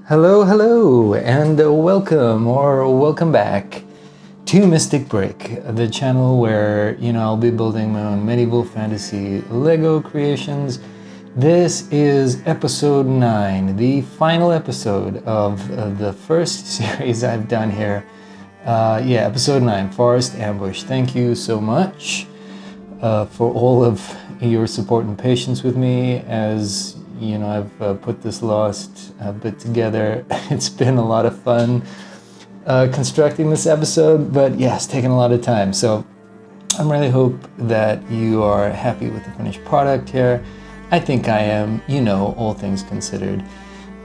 Hello, hello, and welcome back to Mystic Break, the channel where, I'll be building my own medieval fantasy Lego creations. This is episode 9, the final episode of the first series I've done here. Episode 9, Forest Ambush. Thank you so much for all of your support and patience with me as I've put this lost bit together. It's been a lot of fun constructing this episode, but it's taken a lot of time. So I really hope that you are happy with the finished product here. I think I am, all things considered.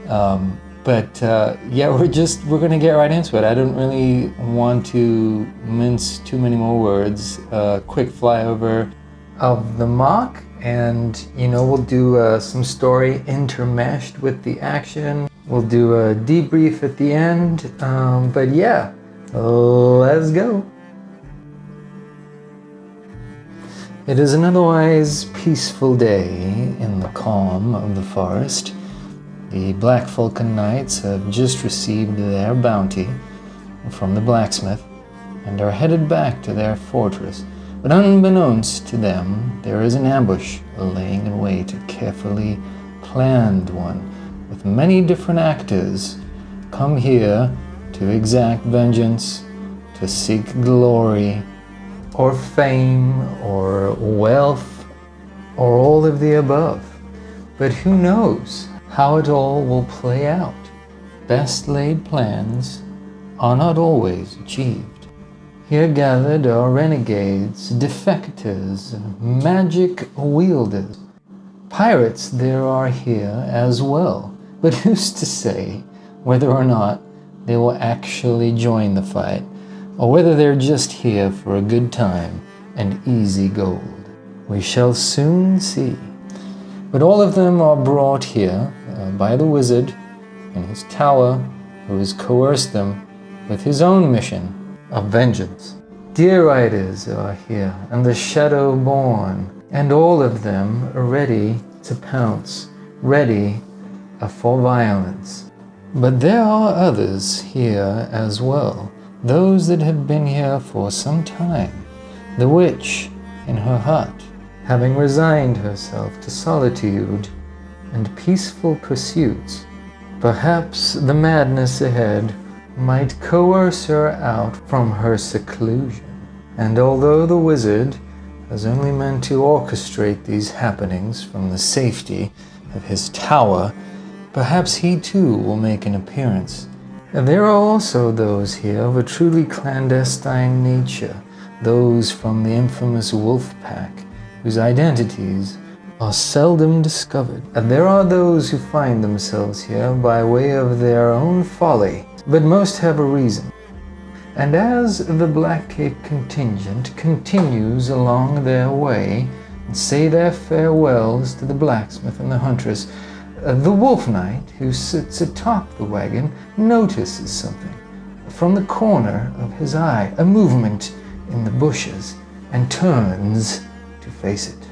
We're going to get right into it. I don't really want to mince too many more words. Quick flyover of the MOC. And we'll do some story intermeshed with the action. We'll do a debrief at the end. Let's go. It is an otherwise peaceful day in the calm of the forest. The Black Falcon Knights have just received their bounty from the blacksmith and are headed back to their fortress. But unbeknownst to them, there is an ambush laying in wait, a carefully planned one, with many different actors come here to exact vengeance, to seek glory, or fame, or wealth, or all of the above. But who knows how it all will play out? Best laid plans are not always achieved. Here gathered are renegades, defectors, magic wielders. Pirates there are here as well, but who's to say whether or not they will actually join the fight, or whether they're just here for a good time and easy gold? We shall soon see. But all of them are brought here by the wizard in his tower, who has coerced them with his own mission of vengeance. Deer riders are here, and the Shadowborn, and all of them are ready to pounce, ready for violence. But there are others here as well, those that have been here for some time. The witch in her hut, having resigned herself to solitude and peaceful pursuits. Perhaps the madness ahead might coerce her out from her seclusion. And although the wizard has only meant to orchestrate these happenings from the safety of his tower, perhaps he too will make an appearance. And there are also those here of a truly clandestine nature, those from the infamous wolf pack, whose identities are seldom discovered. And there are those who find themselves here by way of their own folly, but most have a reason. And as the Black Cape contingent continues along their way and say their farewells to the blacksmith and the huntress, the wolf knight who sits atop the wagon notices something from the corner of his eye, a movement in the bushes, and turns to face it.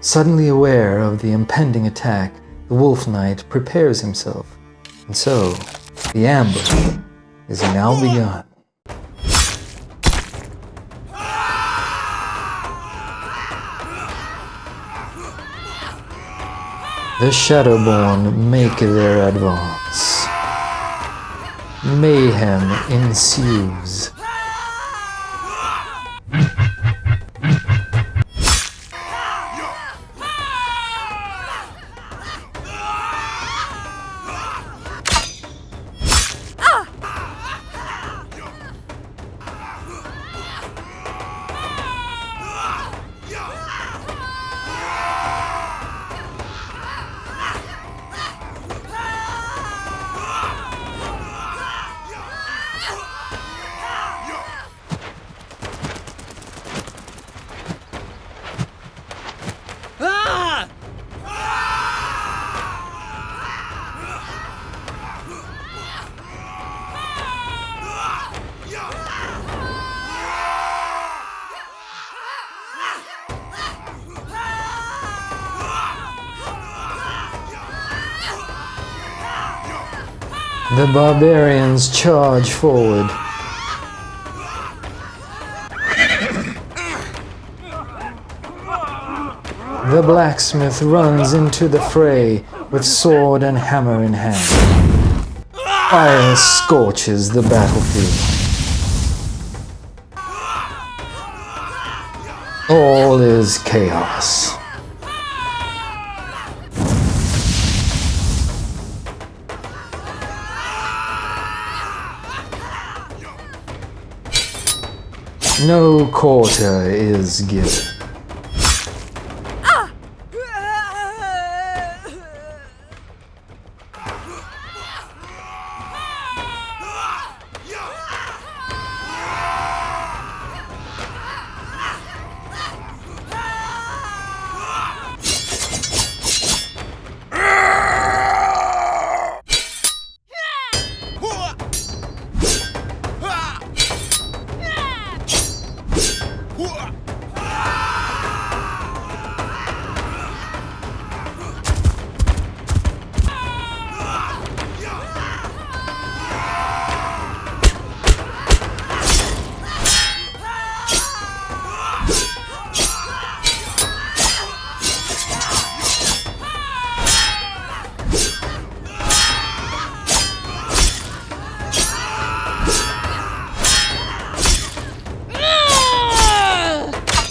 Suddenly aware of the impending attack, the wolf knight prepares himself, and so the ambush is now begun. The Shadowborn make their advance. Mayhem ensues. The barbarians charge forward. The blacksmith runs into the fray with sword and hammer in hand. Fire scorches the battlefield. All is chaos. No quarter is given.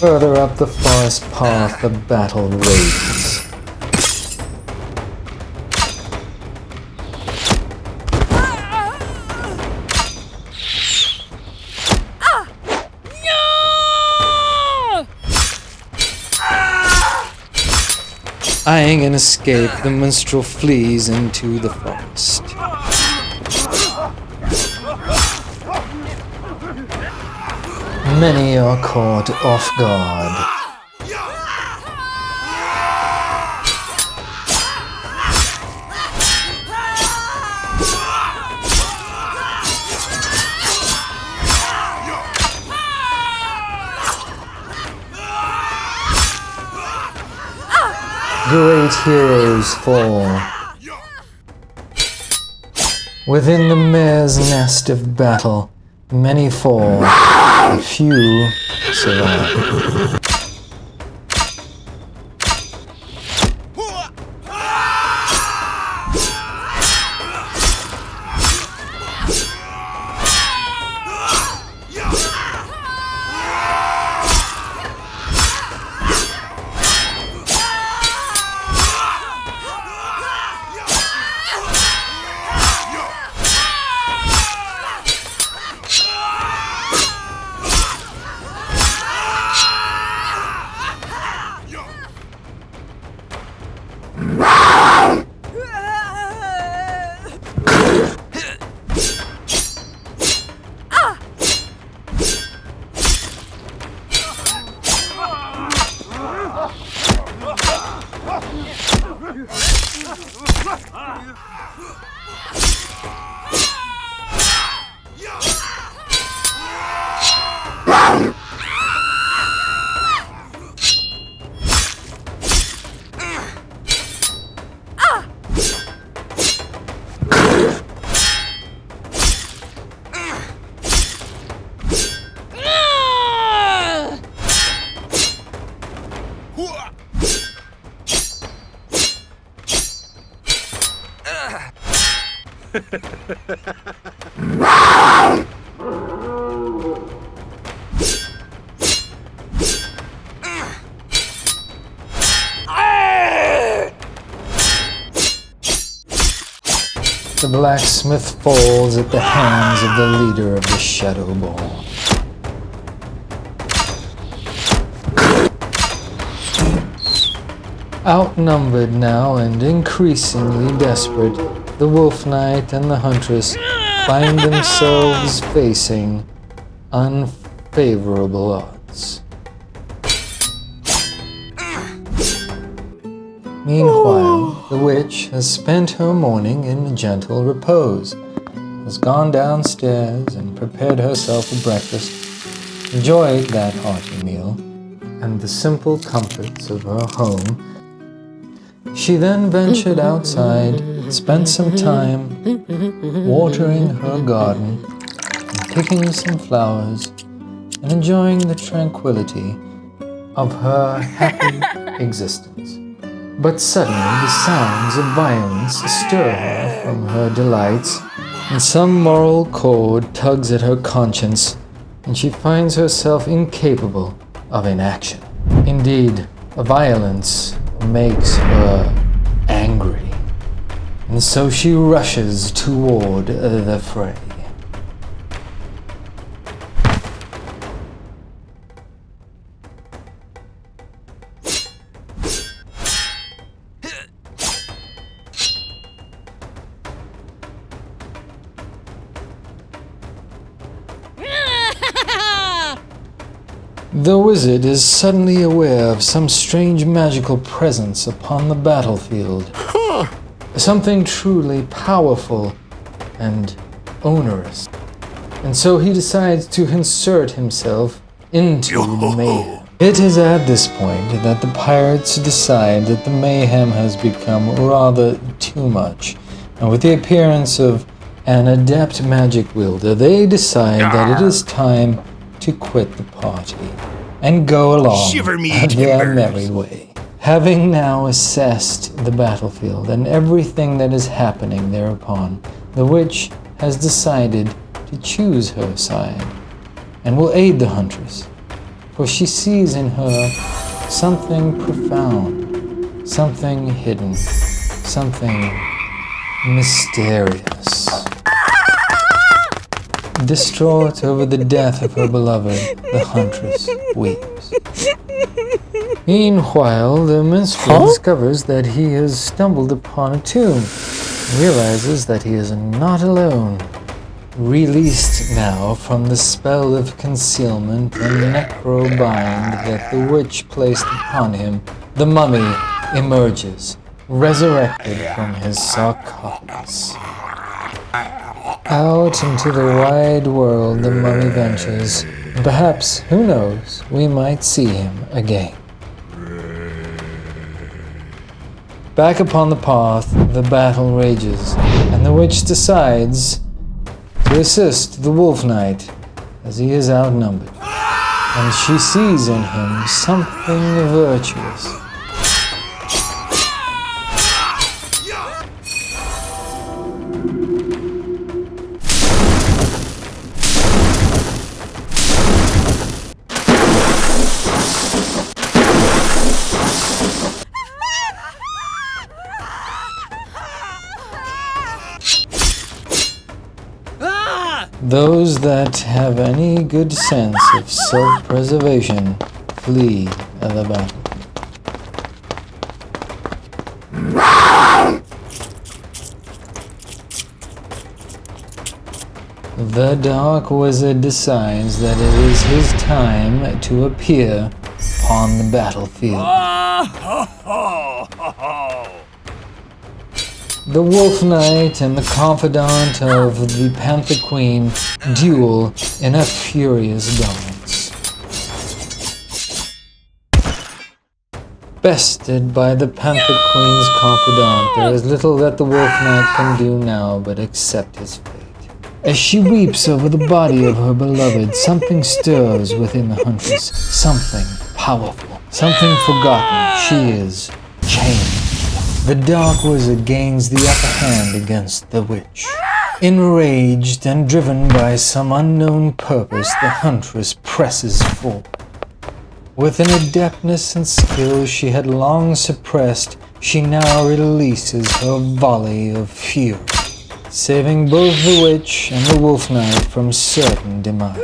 Further up the forest path, the battle rages. Eyeing an escape, the minstrel flees into the forest. Many are caught off guard. Great heroes fall. Within the mare's nest of battle, many fall. A few survive. The blacksmith falls at the hands of the leader of the Shadow Ball. Outnumbered now and increasingly desperate, the Wolf Knight and the Huntress find themselves facing unfavorable odds. Meanwhile, the witch has spent her morning in gentle repose, has gone downstairs and prepared herself a breakfast, enjoyed that hearty meal, and the simple comforts of her home. She then ventured outside spent some time watering her garden, and picking some flowers, and enjoying the tranquility of her happy existence. But suddenly the sounds of violence stir her from her delights, and some moral cord tugs at her conscience, and she finds herself incapable of inaction. Indeed, violence makes her angry, and so she rushes toward the fray. The wizard is suddenly aware of some strange magical presence upon the battlefield. Something truly powerful and onerous. And so he decides to insert himself into the mayhem. It is at this point that the pirates decide that the mayhem has become rather too much. And with the appearance of an adept magic wielder, they decide that it is time to quit the party and go along their merry way. Having now assessed the battlefield and everything that is happening thereupon, the witch has decided to choose her side and will aid the huntress, for she sees in her something profound, something hidden, something mysterious. Distraught over the death of her beloved, the huntress weeps. Meanwhile, the minstrel discovers that he has stumbled upon a tomb, realizes that he is not alone. Released now from the spell of concealment and necrobind that the witch placed upon him, the mummy emerges, resurrected from his sarcophagus. Out into the wide world the mummy ventures, and perhaps, who knows, we might see him again. Back upon the path, the battle rages, and the witch decides to assist the wolf knight as he is outnumbered, and she sees in him something virtuous. Those that have any good sense of self-preservation flee the battle. The Dark Wizard decides that it is his time to appear upon the battlefield. The Wolf Knight and the confidant of the Panther Queen duel in a furious dance. Bested by the Panther Queen's confidant, there is little that the Wolf Knight can do now but accept his fate. As she weeps over the body of her beloved, something stirs within the huntress, something powerful, something forgotten. She is changed. The Dark Wizard gains the upper hand against the witch. Enraged and driven by some unknown purpose, the huntress presses forward. With an adeptness and skill she had long suppressed, she now releases her volley of fury, saving both the witch and the wolf knight from certain demise.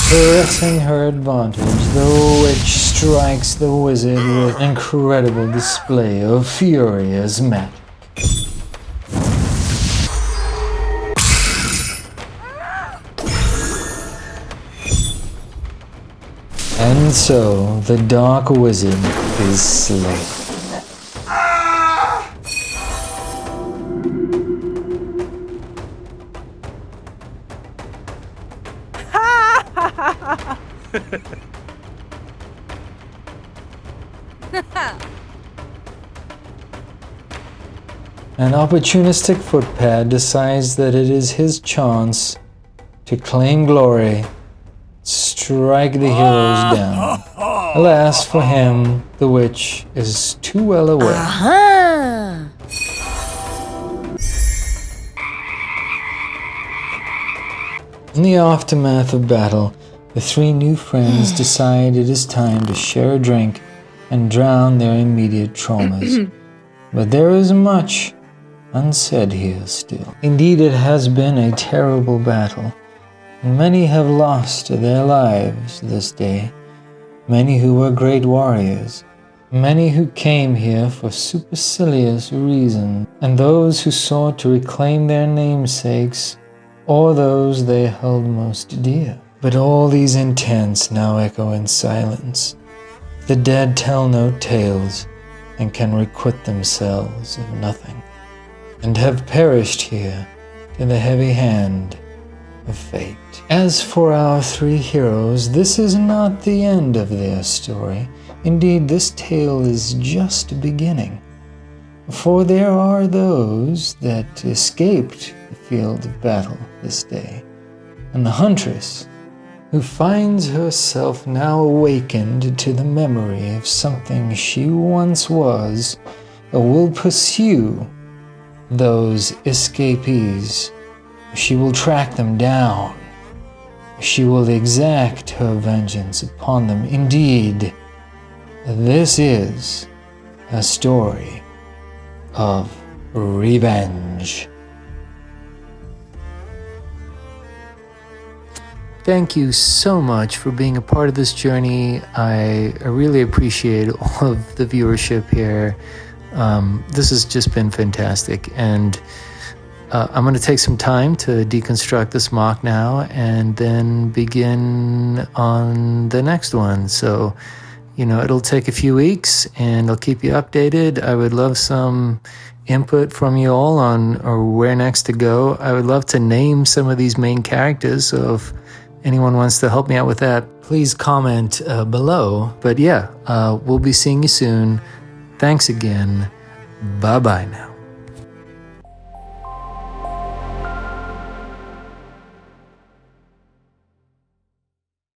Pressing her advantage, the witch strikes the wizard with an incredible display of furious magic. And so, the Dark Wizard is slain. An opportunistic footpad decides that it is his chance to claim glory, strike the heroes down. Alas for him, the witch is too well aware. In the aftermath of battle, the three new friends decide it is time to share a drink and drown their immediate traumas. But there is much unsaid here still. Indeed, it has been a terrible battle, and many have lost their lives this day. Many who were great warriors, many who came here for supercilious reasons, and those who sought to reclaim their namesakes or those they held most dear. But all these intents now echo in silence. The dead tell no tales and can requite themselves of nothing, and have perished here in the heavy hand of fate. As for our three heroes, this is not the end of their story. Indeed, this tale is just beginning. For there are those that escaped the field of battle this day, and the huntress, who finds herself now awakened to the memory of something she once was, will pursue those escapees. She will track them down. She will exact her vengeance upon them. Indeed, this is a story of revenge. Thank you so much for being a part of this journey. I really appreciate all of the viewership here. This has just been fantastic, and I'm going to take some time to deconstruct this MOC now and then begin on the next one. So, it'll take a few weeks and I'll keep you updated. I would love some input from you all on or where next to go. I would love to name some of these main characters, so if anyone wants to help me out with that, please comment below. But yeah, we'll be seeing you soon. Thanks again. Bye-bye now.